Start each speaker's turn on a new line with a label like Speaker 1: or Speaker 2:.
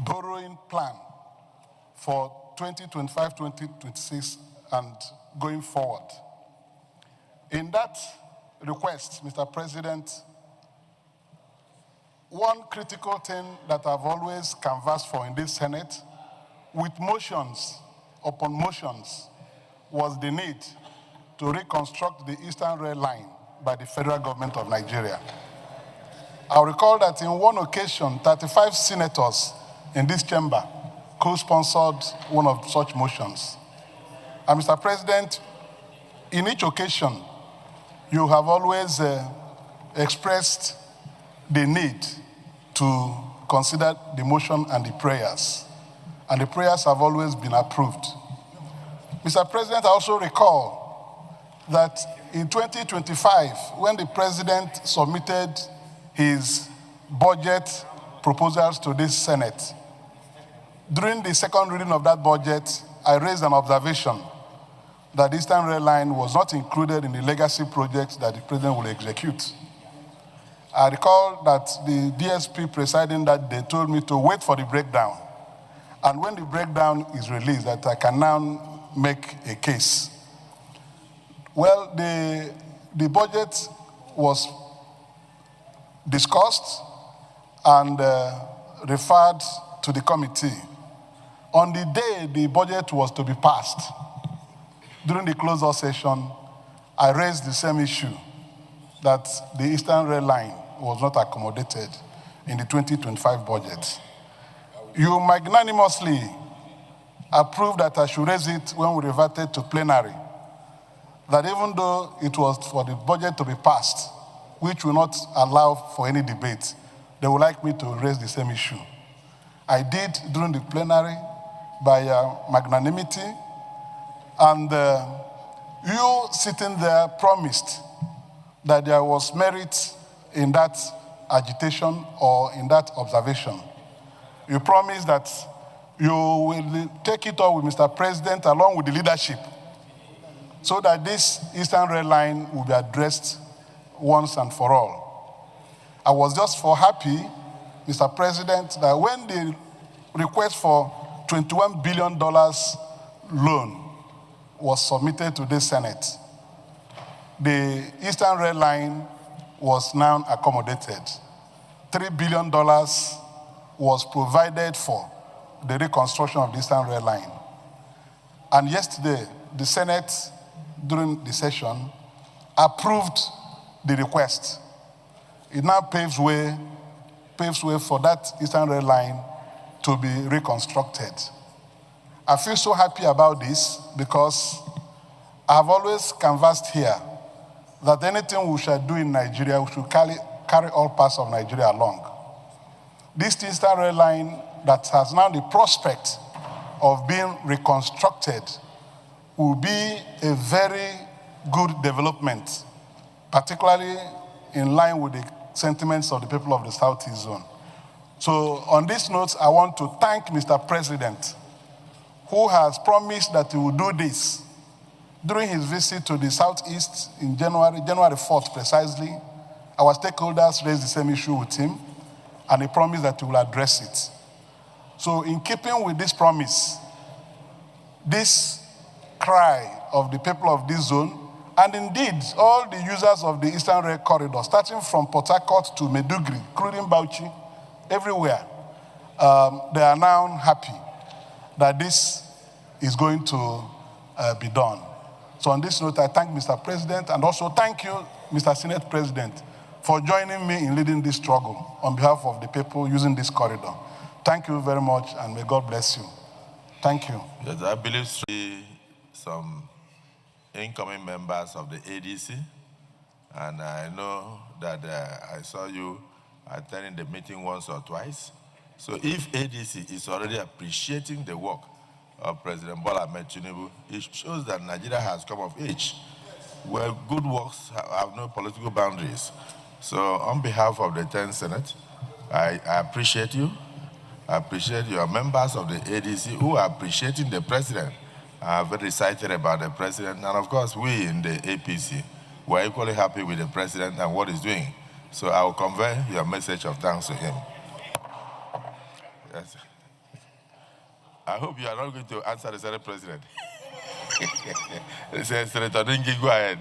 Speaker 1: borrowing plan for 2025-2026 and going forward. In that request, Mr. President, one critical thing that I've always canvassed for in this Senate, with motions upon motions, was the need to reconstruct the Eastern Rail Line by the federal government of Nigeria. I recall that in one occasion, 35 senators in this chamber co-sponsored one of such motions. And Mr. President, in each occasion, you have always expressed the need to consider the motion and the prayers. And the prayers have always been approved. Mr. President, I also recall that in 2025, when the President submitted his budget proposals to this Senate, during the second reading of that budget, I raised an observation that the Eastern Rail Line was not included in the legacy projects that the President will execute. I recall that the DSP presiding that day told me to wait for the breakdown. And when the breakdown is released, that I can now make a case. Well, the budget was discussed and referred to the committee. On the day the budget was to be passed, during the closed-door session, I raised the same issue, that the Eastern Rail Line was not accommodated in the 2025 budget. You magnanimously approved that I should raise it when we reverted to plenary, that even though it was for the budget to be passed, which will not allow for any debate, they would like me to raise the same issue. I did during the plenary by magnanimity, and you sitting there promised that there was merit in that agitation or in that observation. You promised that you will take it up with Mr. President along with the leadership so that this Eastern Rail Line will be addressed once and for all. I was just for happy, Mr. President, that when the request for $21 billion loan was submitted to the Senate, the Eastern Rail Line was now accommodated. $3 billion was provided for the reconstruction of the Eastern Rail Line. And yesterday, the Senate, during the session, approved the request. It now paves way for that Eastern Rail Line to be reconstructed. I feel so happy about this because I've always canvassed here that anything we shall do in Nigeria, we should carry all parts of Nigeria along. This Eastern Rail Line that has now the prospect of being reconstructed will be a very good development, particularly in line with the sentiments of the people of the Southeast Zone. So on this note, I want to thank Mr. President, who has promised that he will do this. During his visit to the Southeast in January 4th precisely, our stakeholders raised the same issue with him, and he promised that he will address it. So in keeping with this promise, this cry of the people of this zone, and indeed all the users of the Eastern Rail Corridor, starting from Port Harcourt to Maiduguri, including Bauchi, everywhere, they are now happy that this is going to be done. So on this note, I thank Mr. President, and also thank you, Mr. Senate President, for joining me in leading this struggle on behalf of the people using this corridor. Thank you very much, and may God bless you. Thank you.
Speaker 2: Yes, I believe some incoming members of the ADC, and I know that I saw you attending the meeting once or twice. So if ADC is already appreciating the work of President Bola Ahmed Tinubu, it shows that Nigeria has come of age, where good works have no political boundaries. So on behalf of the 10th Senate, I appreciate you. I appreciate your members of the ADC who are appreciating the president, are very excited about the president. And of course, we in the APC, we're equally happy with the president and what he's doing. So I will convey your message of thanks to him. Yes. I hope you are not going to answer the Senate President. Senator Dingy, go ahead.